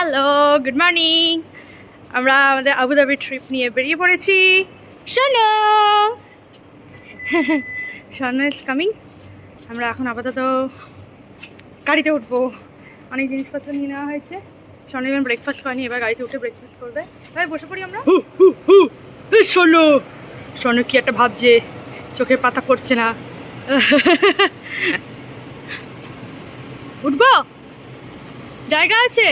Hello, good morning. আমরা আমাদের Abu Dhabi trip নিয়ে বেরিয়ে পড়েছি। শোনো, শোনো ইজ কামিং। আমরা এখন আপাতত গাড়িতে উঠবো। অনেক জিনিসপত্র নিয়ে নেওয়া হয়েছে। শোনো এবার ব্রেকফাস্ট করেনি, এবার গাড়িতে উঠে ব্রেকফাস্ট করবে। ভাই বসে পড়ি আমরা। শোনো, শোনো কি একটা ভাবছে, চোখের পাতা পড়ছে না। উঠবো, জায়গা আছে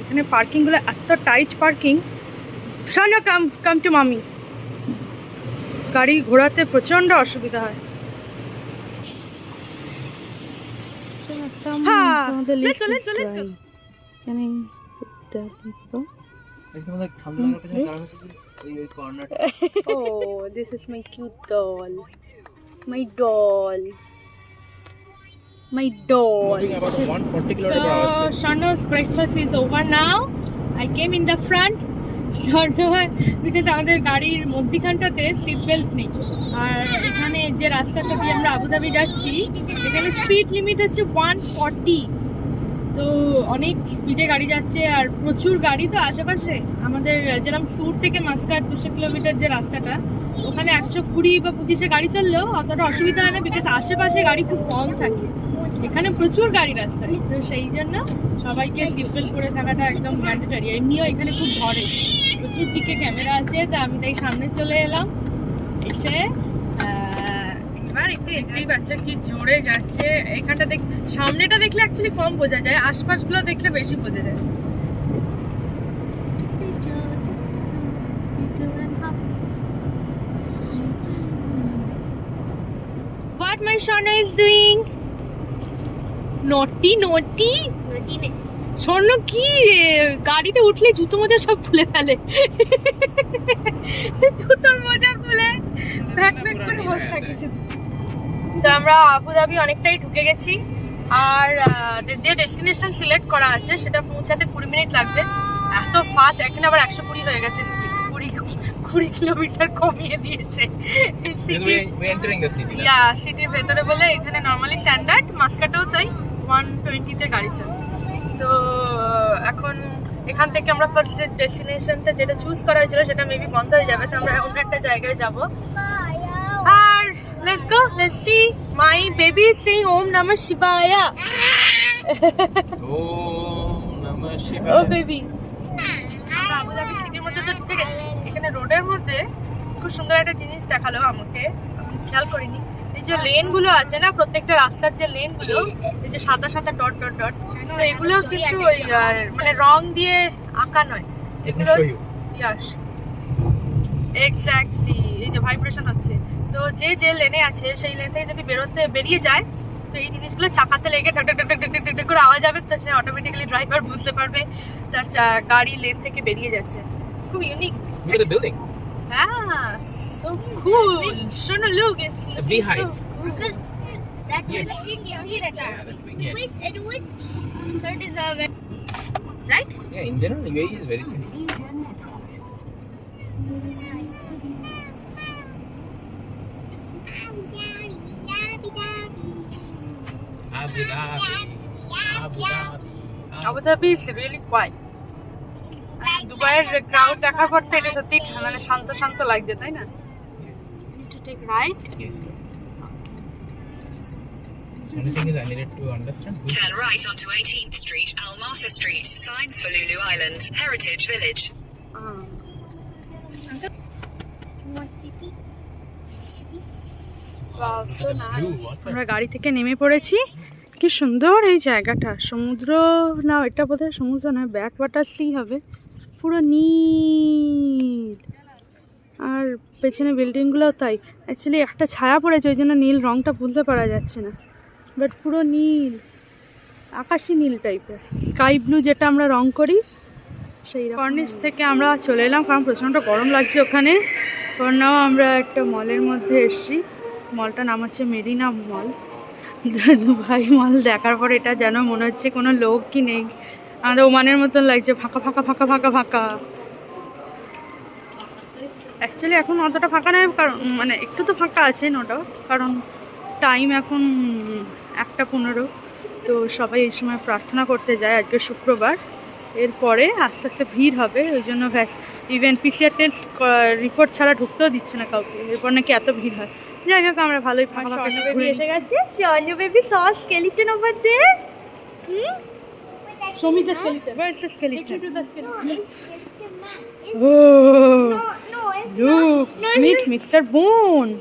এখানে। পার্কিংগুলো এত টাইট পার্কিং। শোনো, কাম টু মামি। গাড়ি ঘোরাতে প্রচন্ড অসুবিধা হয়। Oh, this is my cute doll. My doll. My doll. So Shano's breakfast is over now. I came in the front. Shano, because আমাদের গাড়ির মধ্যখানটাতে সিট বেল্ট নেই। আর এখানে যে রাস্তাটা দিয়ে আমরা আবুধাবি যাচ্ছি, এখানে স্পিড লিমিট হচ্ছে 140। তো অনেক স্পিডে গাড়ি যাচ্ছে আর প্রচুর গাড়ি তো আশেপাশে। আমাদের যেরকম সুর থেকে মাস্কাট 200 কিলোমিটার যে রাস্তাটা, ওখানে 120 বা 25-এ গাড়ি চললেও অতটা অসুবিধা হয় না, বিকজ আশেপাশে গাড়ি খুব কম থাকে। এখানে প্রচুর গাড়ি রাস্তায়, তো সেই জন্য সবাইকে সিট বেল্ট করে থাকাটা একদম ম্যান্ডেটরি। এমনিও এখানে খুব ধরে, প্রচুর দিকে ক্যামেরা আছে, তো আমি তাই সামনে চলে এলাম। এসে এবার একটু এটাই বাচ্চা কি জোরে যাচ্ছে। এখানটা সামনেটা দেখলে অ্যাকচুয়ালি কম বোঝা যায়, আশপাশগুলো দেখলে বেশি বোঝা যায়। What my Shana is doing? Naughty. Naughtiness. স্বর্ণ কি গাড়িতে উঠলে জুতো মোজা সব খুলে ফেলে। জুতো মোজা খুলে ব্যাগ করে বসে থাকে। তো আমরা আবুধাবি অনেকটাই ঢুকে গেছি। আর যে ডেস্টিনেশন সিলেক্ট করা আছে সেটা পৌঁছাতে 20 মিনিট লাগবে। এত ফাস্ট, এখন আবার 120 হয়ে গেছে স্পিড। 20 কিলোমিটার কমিয়ে দিয়েছে। সিটির ভেতরে বলে এখানে নর্মালি স্ট্যান্ডার্ড, মাস্কাটেও তাই 120-তে গাড়ি চলে। তো এখন এখান থেকে আমরা ফার্স্ট ডেস্টিনেশনটা যেটা চুজ করা হয়েছিল সেটা মেবি বন্ধ হয়ে যাবে, তো আমরা অন্য একটা জায়গায় যাব। আর let's go, let's see my baby sing ওম নমঃ শিবায়া। ওম নমঃ শিবায়া। ও বেবি, আমরা আবুধাবি সিটির মধ্যে তো ঢুকে গেছি। এখানে রোডের মধ্যে খুব সুন্দর একটা জিনিস দেখালো আমাকে, আমি খেয়াল করিনি। এই যে লেন গুলো আছে না, প্রত্যেকটা রাস্তার যে লেন গুলো, এই যে সাদা সাদা ডট ডট ডট, তো এগুলো কিন্তু ওই মানে রং দিয়ে আঁকা নয় এগুলো। ইয়াস, এক্স্যাক্টলি। এই যে ভাইব্রেশন হচ্ছে, তো যে লেনে আছে সেই লেন থেকে যদি বেরিয়ে যায়, তো এই জিনিসগুলো চাকাতে লেগে ঢক ঢক ঢক ঢক ঢক করে আওয়াজ হবে, তো সে অটোমেটিক্যালি ড্রাইভার বুঝতে পারবে তার গাড়ি লেন থেকে বেরিয়ে যাচ্ছে। খুব ইউনিক। হ্যাঁ, so cool. Shona, look, it's A beehive. so cool. Because that Yes. was in the Yes. it would so deserve it. Right? Yeah, in general, UAE is very safe. Abu Dhabi. Abu Dhabi is really quiet. দুবাইয়ের crowd দেখার পর তো এটা সত্যি মানে শান্ত শান্ত লাগছে, তাই না? To take right. Yes. So only thing is I needed to understand. Turn right onto 18th Street, Al Marsa Street. Signs for Lulu Island, Heritage Village. Wow, so nice. Blue water. আমরা গাড়ি থেকে নেমে পড়েছি। কি সুন্দর এই জায়গাটা। সমুদ্র না, এটা বোধহয় সমুদ্র না, ব্যাক ওয়াটার সি হবে। পুরো নীল, আর পেছনে বিল্ডিংগুলোও তাই। অ্যাকচুয়ালি একটা ছায়া পড়েছে, ওই জন্য নীল রঙটা বুঝতে পারা যাচ্ছে না, বাট পুরো নীল, আকাশি নীল টাইপের, স্কাই ব্লু যেটা আমরা রং করি সেই। কর্নিশ থেকে আমরা চলে এলাম কারণ প্রচণ্ড গরম লাগছে ওখানে। নাও আমরা একটা মলের মধ্যে এসেছি। মলটার নাম হচ্ছে মেরিনা মল। দুবাই মল দেখার পর এটা যেন মনে হচ্ছে কোনো লোক কি নেই, আমাদের ওমানের মতন লাগছে, ফাঁকা ফাঁকা ফাঁকা ফাঁকা ফাঁকা। অ্যাকচুয়ালি এখন অতটা ফাঁকা নয়, কারণ মানে একটু তো ফাঁকা আছে নো ডাউট, কারণ টাইম এখন 1:15। তো সবাই এই সময় প্রার্থনা করতে যায়, আজকে শুক্রবার। এরপরে আস্তে আস্তে ভিড় হবে, ওই জন্য ইভেন পিসিআর টেস্ট রিপোর্ট ছাড়া ঢুকতেও দিচ্ছে না কাউকে, এরপর নাকি এত ভিড় হয়। যাই হোক আমরা ভালোই ফাঁকা বেবি এসে গেছে। Johnny baby saw a skeleton over there. Show me the skeleton. Where is the skeleton? Take me to the No, skeleton. it's just a man. It's, Oh, no, it's look, No, meet Mr. Boone.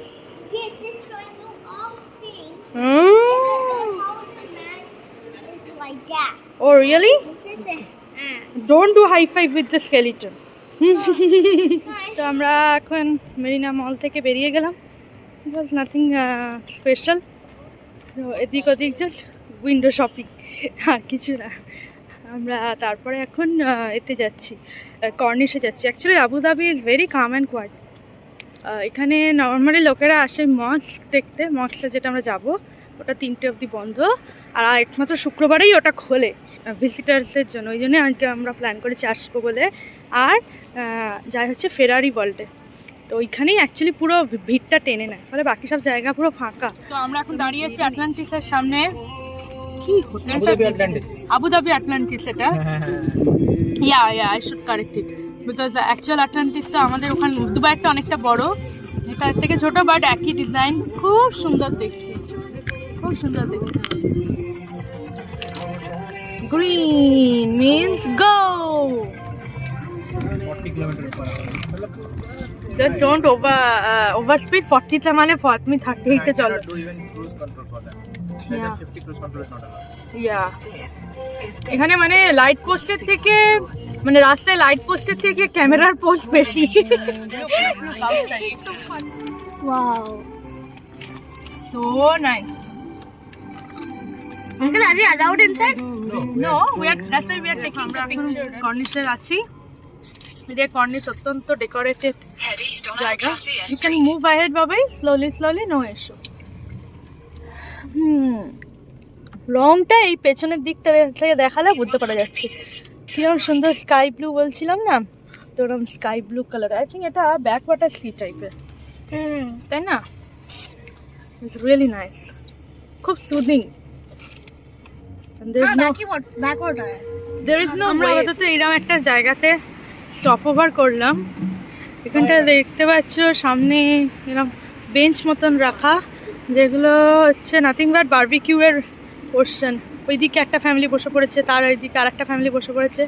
yes, it's showing you all things. Oh, How the man is like that. oh really? This is a Don't do high five with the skeleton. nice. তো আমরা এখন মেরিনা মল থেকে বেরিয়ে গেলাম। ইট was nothing special. তো এদিক ওদিক just window shopping, আর কিছু না। আমরা তারপরে এখন এতে যাচ্ছি, কর্নিশে যাচ্ছি। Actually Abu Dhabi is very calm and quiet. এখানে নর্মালি লোকেরা আসে মস্ক দেখতে। মস্কটা যেটা আমরা যাব ওটা 3টে অবধি বন্ধ, আর একমাত্র শুক্রবারেই ওটা খোলে ভিজিটার্সদের জন্য। ওই জন্য আজকে আমরা প্ল্যান করেছি আসবো বলে। আর যাই হচ্ছে ফেরারি ওয়ার্ল্ডে, তো ওইখানেই অ্যাকচুয়ালি পুরো ভিড়টা টেনে নেয়, ফলে বাকি সব জায়গা পুরো ফাঁকা। তো আমরা এখন দাঁড়িয়ে আছি আটলান্টিসের সামনে। কি হোটেলটা? আবুধাবি আটলান্টিস এটা। Yeah I should correct it, because actual আটলান্টিসটা আমাদের ওখানে দুবাইটা অনেকটা বড়, এটা এর থেকে ছোট, বাট একই ডিজাইন। খুব সুন্দর দেখতে, খুব সুন্দর দেখতে। Green means go. 40 kilometers per hour. Don't over speed. 40 টা মানে তুমি 38 এ চলো। Do even cruise control for that. Less Yeah. than 50 cruise control is not allowed. ইয়া এখানে মানে লাইট পোস্টের থেকে, মানে রাস্তায় লাইট পোস্টের থেকে ক্যামেরার পোস্ট বেশি। Wow. So nice. Uncle, are we allowed inside? No we are that's why we are taking the picture. কর্নিশে আছি, এটা কর্নিশ অত্যন্ত ডেকোরেটেড Head east on জায়গা। Alcacia you can Street. Move ahead Babai, slowly no issue. রংটা এই পেছনের দিকটা থেকে দেখালে বুঝতে পারা যাচ্ছে কিরকম সুন্দর স্কাই ব্লু বলছিলাম না, তো ওরকম sky blue colour. I think এটা ব্যাক ওয়াটার সি টাইপের, তাই না? ইটস রিয়েলি নাইস, খুব soothing. Backward. There is no আমরা আপাতত এরকম একটা জায়গাতে স্টপ ওভার করলাম। এখানটা দেখতে পাচ্ছ সামনে এরকম বেঞ্চ মতন রাখা, যেগুলো হচ্ছে নাথিং বাট বারবিকিউ এর পোর্শন। ওইদিকে একটা ফ্যামিলি বসে পড়েছে, তার ওইদিকে আর একটা ফ্যামিলি বসে পড়েছে।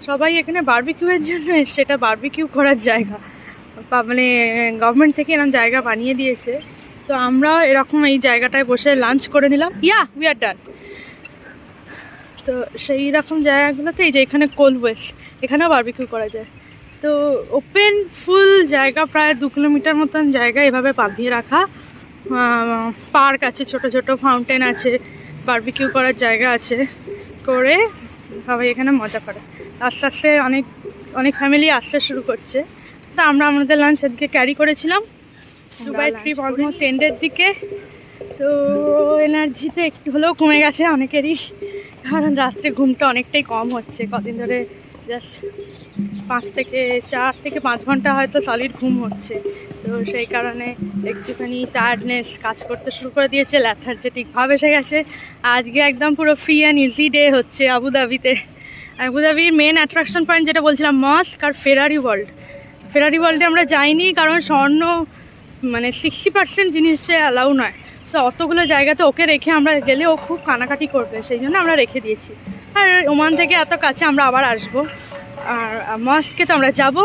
সবাই এখানে বারবিকিউ এর জন্য, সেটা বারবিকিউ করার জায়গা, মানে গভর্নমেন্ট থেকে এরকম জায়গা বানিয়ে দিয়েছে। তো আমরা এরকম এই জায়গাটায় বসে লাঞ্চ করে নিলাম। উই আর ডান। তো সেই রকম জায়গাগুলোতে এই যে এখানে কোলওয়েস, এখানেও বারবিকিউ করা যায়। তো ওপেন ফুল জায়গা, প্রায় 2 কিলোমিটার মতন জায়গা এভাবে বাঁধিয়ে রাখা। পার্ক আছে, ছোট ছোট ফাউন্টেন আছে, বারবিকিউ করার জায়গা আছে, করে সবাই এখানে মজা করে। আস্তে আস্তে অনেক ফ্যামিলি আসতে শুরু করছে। তো আমরা আমাদের লাঞ্চ এদিকে ক্যারি করেছিলাম। দুবাই ট্রিপ অলমোস্ট এন্ডের দিকে, তো এনার্জিতে একটু হলেও কমে গেছে অনেকেরই, কারণ রাত্রে ঘুমটা অনেকটাই কম হচ্ছে কদিন ধরে। জাস্ট 4 থেকে 5 ঘন্টা হয়তো সলিড ঘুম হচ্ছে। তো সেই কারণে একটুখানি টায়ার্ডনেস কাজ করতে শুরু করে দিয়েছে, ল্যাথার্জেটিক ভাব এসে গেছে। আজকে একদম পুরো ফ্রি অ্যান্ড ইজি ডে হচ্ছে আবুধাবিতে। আবুধাবির মেন অ্যাট্রাকশন পয়েন্ট যেটা বলছিলাম, মস্ক আর ফেরারি ওয়ার্ল্ড। ফেরারি ওয়ার্ল্ডে আমরা যাইনি কারণ স্বর্ণ মানে 60% জিনিসে অ্যালাউ নয়। তো অতগুলো জায়গাতে ওকে রেখে আমরা গেলে ও খুব কানাকাটি করবে, সেই জন্য আমরা রেখে দিয়েছি। আর ওমান থেকে এত কাছে আমরা আবার আসবো, আর মস্কে তো আমরা যাবো।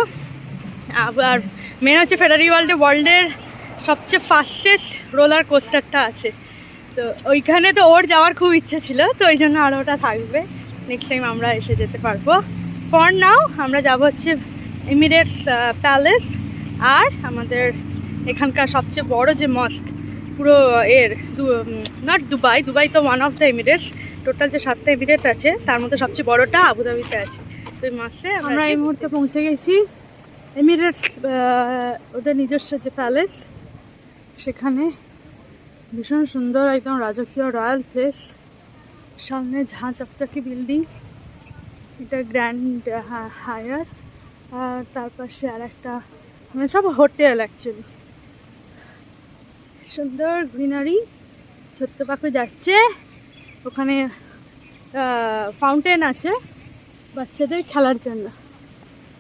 আর মেন হচ্ছে ফেরারি ওয়ার্ল্ডের সবচেয়ে ফাস্টেস্ট রোলার কোস্টারটা আছে, তো ওইখানে তো ওর যাওয়ার খুব ইচ্ছে ছিল, তো ওই জন্য আর ওটা থাকবে। নেক্সট টাইম আমরা এসে যেতে পারবো। ফর নাও আমরা যাবো হচ্ছে এমিরেটস প্যালেস, আর আমাদের এখানকার সবচেয়ে বড় যে মস্ক পুরো নট দুবাই তো one of the Emirates. Total যে 7টা এমিরেটস আছে তার মধ্যে সবচেয়ে বড়টা আবুধাবিতে আছে। তো এই মাসে আমরা এই মুহূর্তে পৌঁছে গেছি এমিরেটস, ওদের নিজস্ব যে প্যালেস, সেখানে ভীষণ সুন্দর একদম রাজকীয় রয়্যাল প্লেস। সামনে ঝাঁ চকচকি বিল্ডিং, এটা গ্র্যান্ড হায়াত, আর তার পাশে আর একটা মানে সব হোটেল অ্যাকচুয়ালি। সুন্দর গ্রিনারি, ছোট্ট পাখি যাচ্ছে ওখানে, ফাউন্টেন আছে বাচ্চাদের খেলার জন্য।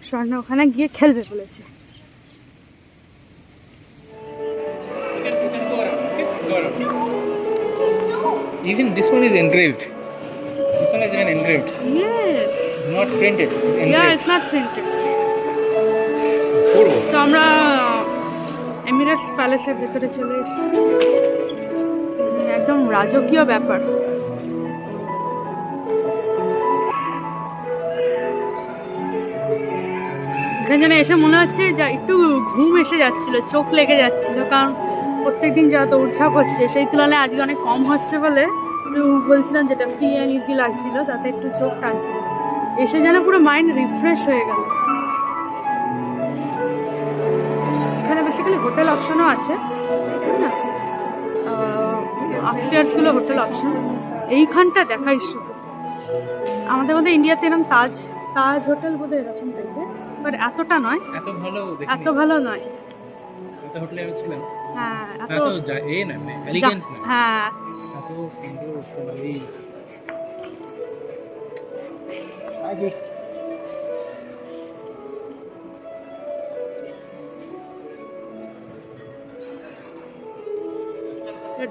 স্বর্ণ ওখানে গিয়ে খেলবে বলেছে। Even this one is engraved. This one is even engraved. Yes. It's not printed. It's engraved. Yeah, it's not printed. Photo. তো আমরা এমিরেটস প্যালেসের ভেতরে চলে এসেছি। একদম রাজকীয় ব্যাপার। এখানে যেন এসে মনে হচ্ছে যে একটু ঘুম এসে যাচ্ছিল, চোখ লেগে যাচ্ছিল, কারণ প্রত্যেকদিন যা দৌড়ঝাঁপ হচ্ছে সেই তুলনায় আজকে অনেক কম হচ্ছে বলে একটু বলছিলাম যেটা ফ্রি অ্যান্ড ইজি লাগছিল, তাতে একটু চোখ টানছিল। এসে যেন পুরো মাইন্ড রিফ্রেশ হয়ে গেল। এখানে বেসিক্যালি হোটেল অপশনও আছে, না আপস্টেয়ার্সগুলো হোটেল অপশন। এইখানটা দেখাই শুধু আমাদের মধ্যে ইন্ডিয়াতে এরকম তাজ হোটেল বোধ এরকম টাইপের, বাট এতটা নয়, এত ভালো নয়। হোটেলে আমি ছিলাম। হ্যাঁ এত এ না এলিগেন্ট না। হ্যাঁ এত সুন্দর এই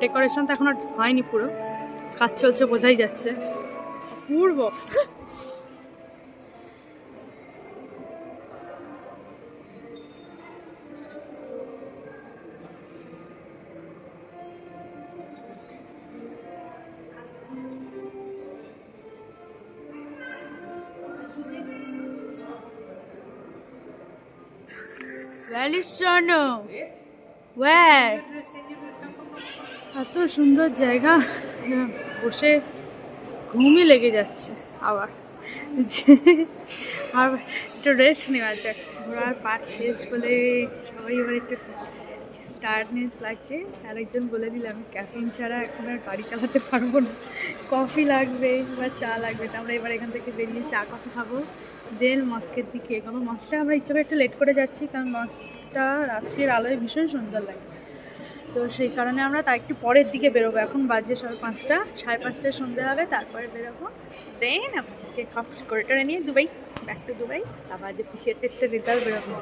ডেকোরেশন তো এখনো হয়নি, পুরো কাজ চলছে, বোঝাই যাচ্ছে। পূর্ব Where is Shano? Where? এত সুন্দর জায়গা, বসে ঘুমই লেগে যাচ্ছে। আবার আর একটু রেস্ট নেওয়া যাক, ঘোরার পাট শেষ বলে সবাই এবার একটু টায়ার্ডনেস লাগছে। আরেকজন বলে দিল আমি ক্যাফিন ছাড়া এখন আর গাড়ি চালাতে পারবো না, কফি লাগবে বা চা লাগবে। তো আমরা এবার এখান থেকে বেরিয়ে চা কফি খাবো, দেন মস্কের দিকে এগোবো। মস্কটা আমরা ইচ্ছে করে একটু লেট করে যাচ্ছি, কারণ মস্কটা রাত্রির আলোয় ভীষণ সুন্দর লাগে, তো সেই কারণে আমরা তার একটু পরের দিকে বেরোবো। এখন বাজে 5:30, 5:30 সন্ধ্যে হবে, তারপরে বেরোবো। দেন আপনাকে কমপ্লিট করে টোরে নিয়ে দুবাই, ব্যাক টু দুবাই। আবার যে পিসিআর টেস্টের রেজাল্ট বেরোবো,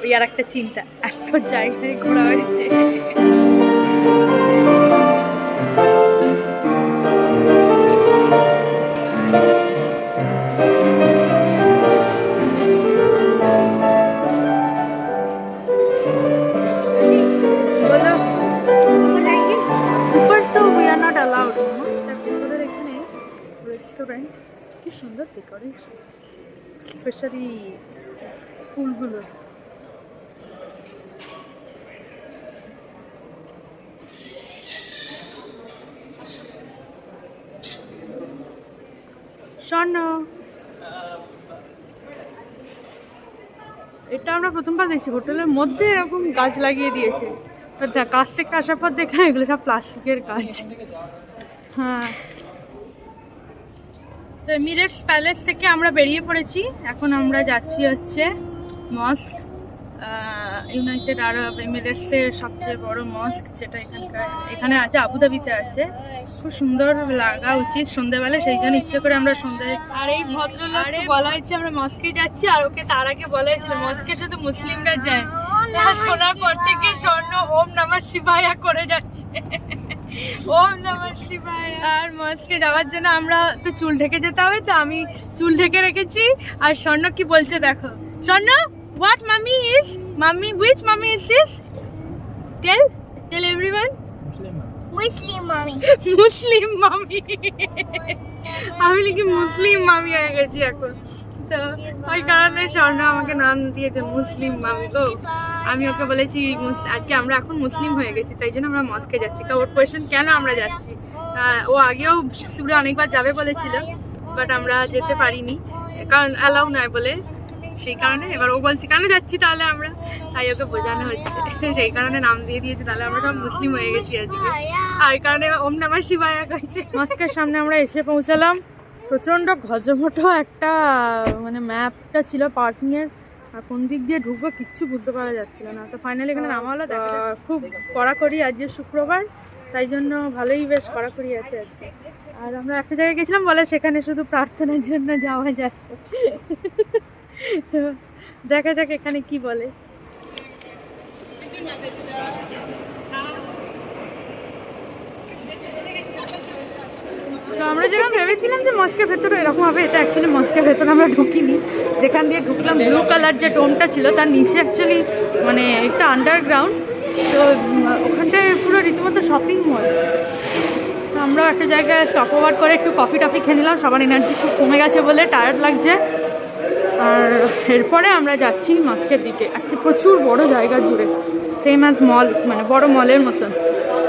ওই আর একটা চিন্তা, এত জায়গায় ঘোরা হয়েছে। রেস্টুরেন্ট, কি সুন্দর ডেকোরেশন, স্পেশালি ফুলগুলো। স্বর্ণ, এটা আমরা প্রথমবার দেখছি, হোটেলের মধ্যে এরকম গাছ লাগিয়ে দিয়েছে। কাছ থেকে আসার পর দেখলাম এগুলো সব প্লাস্টিকের গাছ। হ্যাঁ, তো এমিরেটস প্যালেস থেকে আমরা বেরিয়ে পড়েছি। এখন আমরা যাচ্ছি হচ্ছে মস্ক, ইউনাইটেড আরব এমিরেটসের সবচেয়ে বড় মস্ক, যেটা এখানে আছে, আবুধাবিতে আছে। খুব সুন্দর লাগা উচিত সন্ধ্যেবেলা, সেই জন্য ইচ্ছে করে আমরা সন্ধ্যে। আর এই ভদ্রলোককে বলা হয়েছে আমরা মস্কে যাচ্ছি, আর ওকে তার আগে বলা হয়েছিল মস্কে শুধু মুসলিমরা যায়। শোনার পর থেকে স্বর্ণ ওম নমঃ শিবায়া করে যাচ্ছে, ওম নমঃ শিবায়। আর মস্কে যাওয়ার জন্য আমরা তো চুল ঢেকে যেতে হবে, তো আমি চুল ঢেকে রেখেছি। আর স্বর্ণ কি বলছে দেখো। স্বর্ণ, what mommy is? Mommy, which mommy is this? Tell everyone. Muslim mommy. মুসলিম মামি। আমি নাকি মুসলিম মামি হয়ে গেছি এখন, তো ওই কারণে স্বর্ণ আমাকে নাম দিয়েছে মুসলিম মামি। তো আমি ওকে বলেছি আজকে আমরা এখন মুসলিম হয়ে গেছি, তাই জন্য আমরা মস্কে যাচ্ছি। ওর কোয়েশ্চেন কেন আমরা যাচ্ছি, ও আগেও সুরে অনেকবার যাবে বলেছিল, বাট আমরা যেতে পারিনি কারণ অ্যালাউ নয় বলে, সেই কারণে এবার ও বলছে কেন যাচ্ছি তাহলে আমরা, তাই ওকে বোঝানো হচ্ছে, সেই কারণে নাম দিয়ে দিয়েছে। তাহলে আমরা সব মুসলিম হয়ে গেছি আজকে, আর এই কারণে ওম নমঃ শিবায়া কইছে। মস্কের সামনে আমরা এসে পৌঁছালাম। প্রচণ্ড ঘজমটো একটা মানে ম্যাপটা ছিল পার্কিংয়ের, আর কোন দিক দিয়ে ঢুকবো কিচ্ছু বুঝতে পারা যাচ্ছিল না। তো ফাইনালি এখানে নামা হলো। খুব কড়াকড়ি, আজকে শুক্রবার, তাই জন্য ভালোই বেশ কড়াকড়ি আছে আজকে। আর আমরা একটা জায়গায় গেছিলাম বলে সেখানে শুধু প্রার্থনার জন্য যাওয়া যায়। তো দেখা যাক এখানে কি বলে। তো আমরা যেরকম ভেবেছিলাম যে মস্কের ভেতরে এরকম হবে, এটা অ্যাকচুয়ালি মস্কের ভেতরে আমরা ঢুকিনি। যেখান দিয়ে ঢুকলাম ব্লু কালার যে ডোমটা ছিল তার নিচে অ্যাকচুয়ালি মানে একটা আন্ডারগ্রাউন্ড। তো ওখানটায় পুরো রীতিমতো শপিং মল। তো আমরা একটা জায়গায় স্টপ ওভার করে একটু কফি টফি খেয়ে নিলাম, সবার এনার্জি খুব কমে গেছে বলে, টায়ার্ড লাগছে। আর এরপরে আমরা যাচ্ছি মস্কের দিকে। অ্যাকচুয়ালি প্রচুর বড় জায়গা জুড়ে, সেম অ্যাজ মল, মানে বড় মলের মতন।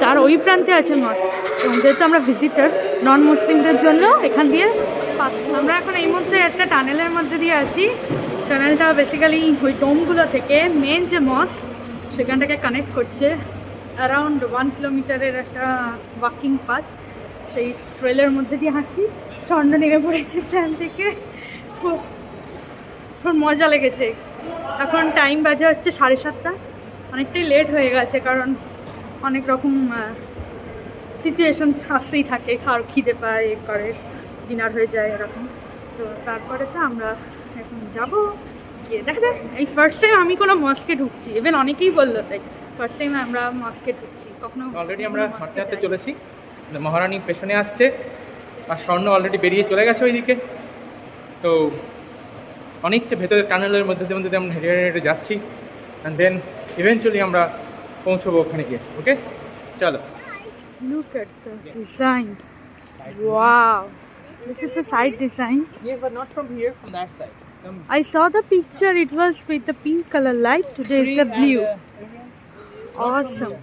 তার ওই প্রান্তে আছে মস্ক। এবং যেহেতু আমরা ভিজিটার নন মুসলিমদের জন্য এখান দিয়ে আমরা এখন এই মধ্যে একটা টানেলের মধ্যে দিয়ে আছি। টানেলটা বেসিক্যালি ওই ডোমগুলো থেকে মেন যে মস্ক সেখানটাকে কানেক্ট করছে। অ্যারাউন্ড 1 কিলোমিটারের একটা ওয়াকিং পাথ, সেই ট্রেলের মধ্যে দিয়ে হাঁটছি। স্বর্ণ নেমে পড়েছে প্ল্যান থেকে, খুব মজা লেগেছে। এখন টাইম বাজে হচ্ছে 7:30, অনেকটাই লেট হয়ে গেছে কারণ অনেক রকম সিচুয়েশন আসতেই থাকে, খাওয়ার খিদে পায়, করে ডিনার হয়ে যায় এরকম। তো তারপরে তো আমরা এখন যাবো, গিয়ে দেখা যাক। এই ফার্স্ট টাইম আমি কোনো মস্কে ঢুকছি, ইভেন অনেকেই বললো তাই ফার্স্ট টাইম আমরা মস্কে ঢুকছি। কখনো অলরেডি আমরা হাঁটতে হাঁটতে চলেছি, মহারানী পেছনে আসছে আর স্বর্ণ অলরেডি বেরিয়ে চলে গেছে ওইদিকে। তো অনেকটা ভেতরের টানেলের মধ্যে মধ্যে আমরা হেঁটে হেঁটে যাচ্ছি, অ্যান্ড দেন ইভেনচুয়ালি আমরা পৌঁছবো ওখানে গিয়ে। ওকে, চলো। Look at the design. Wow. This is a side design. Yes, but not from here, from that side. I saw the picture, it was with the pink color light. Today it's the blue. Awesome.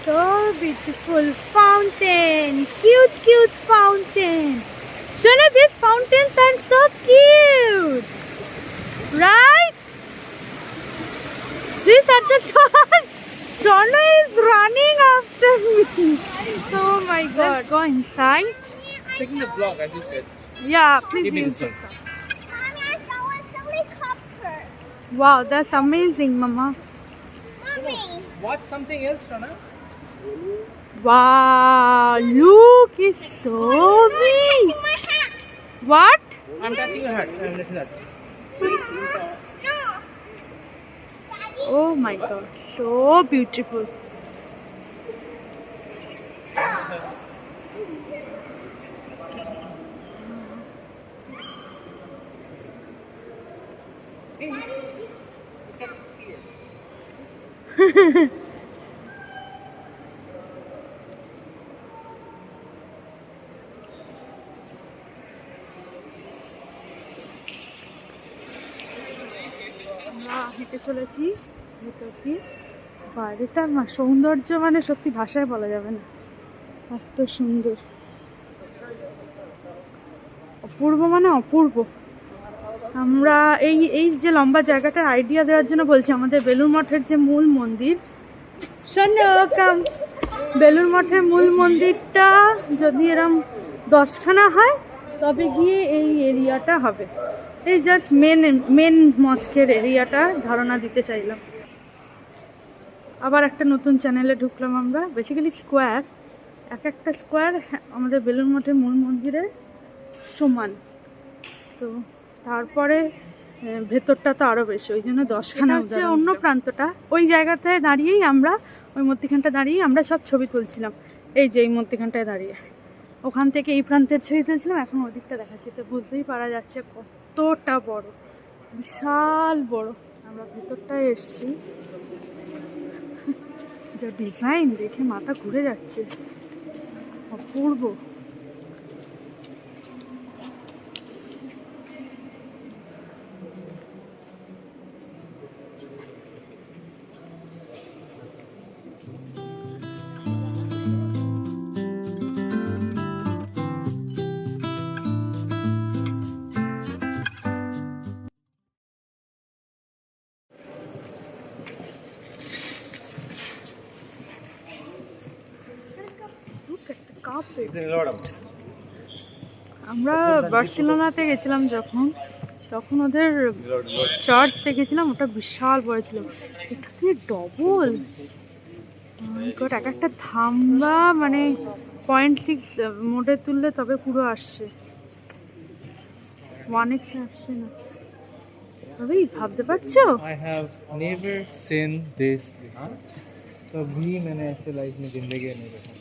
So beautiful fountain, cute fountain. Shana, these fountains are so cute, right? These are the toys. Shana is running after me. Oh my God! Let's go inside. Taking the vlog, as you said. Yeah, please Give me use this it. one. Mommy, I saw a helicopter. Wow, that's amazing, Mama. Mommy. Watch something else, Shana. Wow, look, it's so big. My hat. What? I'm touching your hat. I'm letting that. No. Oh my God, so beautiful. আমরা হেঁটে চলেছি ভেতর দিয়ে। বাইরেটার সৌন্দর্য মানে সত্যি ভাষায় বলা যাবে না, এত সুন্দর, অপূর্ব মানে অপূর্ব। আমরা এই যে লম্বা জায়গাটার আইডিয়া দেওয়ার জন্য বলছি, আমাদের বেলুড় মঠের যে মূল মন্দির, বেলুড় মঠের মূল মন্দিরটা যদি এরম 10খানা হয় তবে গিয়ে এই এরিয়াটা হবে। এই জাস্ট মেন মস্কের এরিয়াটা ধারণা দিতে চাইলাম। আবার একটা নতুন চ্যানেলে ঢুকলাম আমরা। বেসিক্যালি স্কোয়ার, এক একটা স্কোয়ার আমাদের বেলুড় মঠের মূল মন্দিরের সমান। তো তারপরে ভেতরটা তো আরও বেশি, ওই জন্য 10খানা হচ্ছে। অন্য প্রান্তটা ওই জায়গাটায় দাঁড়িয়েই আমরা, ওই মধ্যিখানটা দাঁড়িয়েই আমরা সব ছবি তুলছিলাম। এই যে এই মধ্যিখানটায় দাঁড়িয়ে ওখান থেকে এই প্রান্তের ছবি তুলছিলাম, এখন ওদিকটা দেখাচ্ছি। তো বুঝতেই পারা যাচ্ছে কতটা বড়, বিশাল বড়। আমরা ভেতরটায় এসছি, যা ডিজাইন দেখে মাথা ঘুরে যাচ্ছে, অপূর্ব। আমরা বার্সেলোনাতে গেছিলাম যখন, তখন ওদের চার্চ দেখেছিলাম, ওটা বিশাল বড় ছিল। এটা তো ডবল, এক একটা থাম্বা মানে 0.6 মোডে তুললে তবে পুরো আসছে, 1x আসছে না। তবে ভাবতে পারছো I have never seen this before. कभी मैंने ऐसे लाइफ में जिंदगी में नहीं देखा।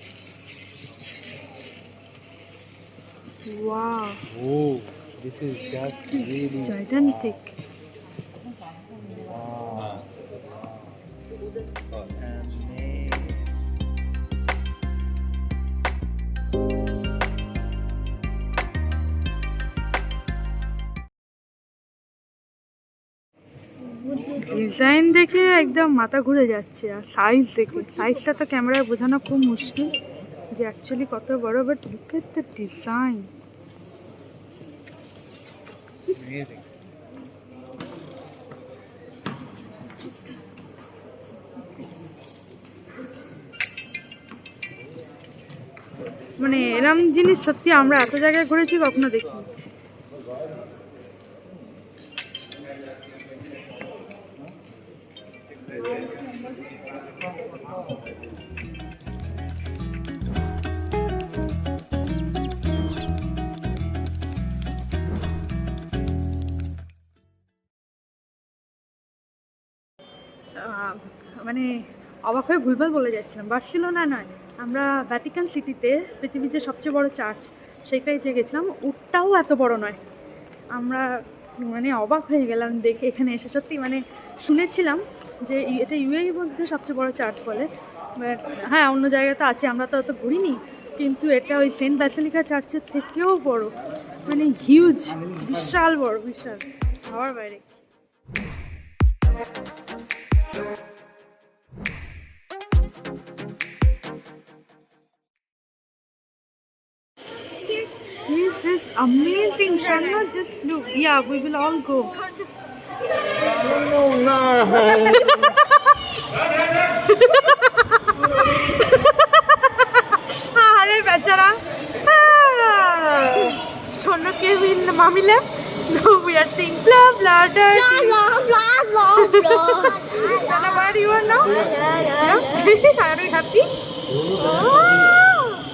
वाह, Oh, this is just really gigantic. wow. Design দেখে একদম মাথা ঘুরে যাচ্ছে, আর সাইজ দেখুন, সাইজটা তো ক্যামেরায় বোঝানো খুব মুশকিল যে অ্যাকচুয়ালি কত বড়, but look at the design. Amazing. মানে এরম জিনিস সত্যি আমরা এত জায়গায় ঘুরেছি কখনো দেখিনি। মানে অবাক হয়ে ভুলভাল বলে যাচ্ছিলাম, বার্সেলোনা নয়, আমরা ভ্যাটিকান সিটিতে, পৃথিবীর যে সবচেয়ে বড় চার্চ সেটাই যে গেছিলাম, ওটাও এত বড় নয়। আমরা মানে অবাক হয়ে গেলাম দেখে এখানে এসে, সত্যি মানে শুনেছিলাম যে এটা ইউএই মধ্যে সবচেয়ে বড় চার্চ বলে, বাট হ্যাঁ অন্য জায়গায় তো আছে, আমরা তো অত ঘুরিনি, কিন্তু এটা ওই সেন্ট ব্যাসিলিকা চার্চের থেকেও বড়, মানে হিউজ, বিশাল বড়, বিশাল, খাওয়ার বাইরে। This is amazing, Sharna. Just look. Yeah, we will all go. আরে বেচারা, Sharna came in mommy lap. Now we are seeing blah blah blah. Blah, blah, blah, blah. Sharna, where you are now? Yeah. Are you happy?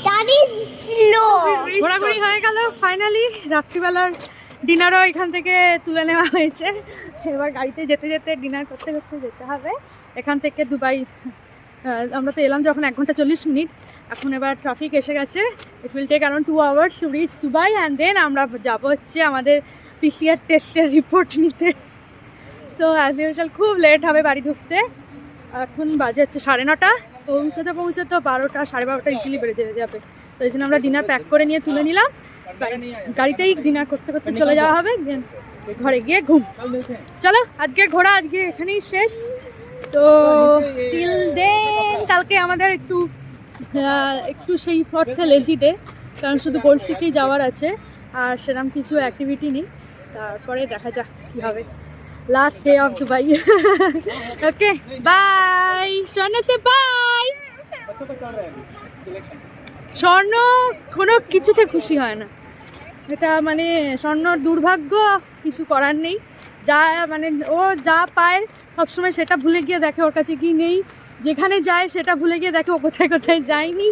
That is slow. ঘোরাঘুরি হয়ে গেল finally, রাত্রিবেলার ডিনারও এখান থেকে তুলে নেওয়া হয়েছে। এবার গাড়িতে যেতে যেতে ডিনার করতে করতে যেতে হবে এখান থেকে দুবাই। আমরা তো এলাম যখন 1 ঘন্টা 40 মিনিট, এখন এবার ট্রাফিক এসে গেছে, it will take around 2 hours to reach Dubai, and then আমরা যাব হচ্ছে আমাদের পিসিআর টেস্টের রিপোর্ট নিতে। তো অ্যাজ ইউজুয়াল খুব লেট হবে বাড়ি ঢুকতে, এখন বাজে হচ্ছে 9:30, পৌঁছাতে 12টা 12:30 ইজিলি বেড়ে যাবে। তো এই জন্য আমরা ডিনার প্যাক করে নিয়ে তুলে নিলাম, গাড়িতেই ডিনার করতে করতে চলে যাওয়া হবে, ঘরে গিয়ে ঘুম। চলো আজকে ঘোরা আজকে এখানেই শেষ। তো টিল দেন কালকে আমাদের একটু সেই অর্থে লেজি ডে, কারণ শুধু গোল্ড সিটি যাওয়ার আছে আর সেরকম কিছু অ্যাক্টিভিটি নেই, তারপরে দেখা যাক কী হবে। Last day of Dubai. Okay bye, স্বর্ণ সে বাই। স্বর্ণ কোনো কিছুতে খুশি হয় না, এটা মানে স্বর্ণর দুর্ভাগ্য, কিছু করার নেই। যা মানে ও যা পায় সবসময় সেটা ভুলে গিয়ে দেখে ওর কাছে কি নেই, যেখানে যায় সেটা ভুলে গিয়ে দেখে ও কোথায় কোথায় যায়নি,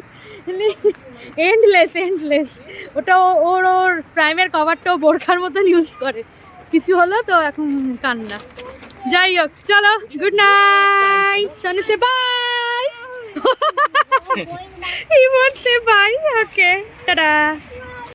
এন্ডলেস। ওটা ওর প্রাইমের কভারটাও বোরখার মতন ইউজ করে, কিছু হলো তো এখন কান্না। যাই হোক চলো, গুড নাইট, শোনো সে by. He won't say bye. Okay, ta-da.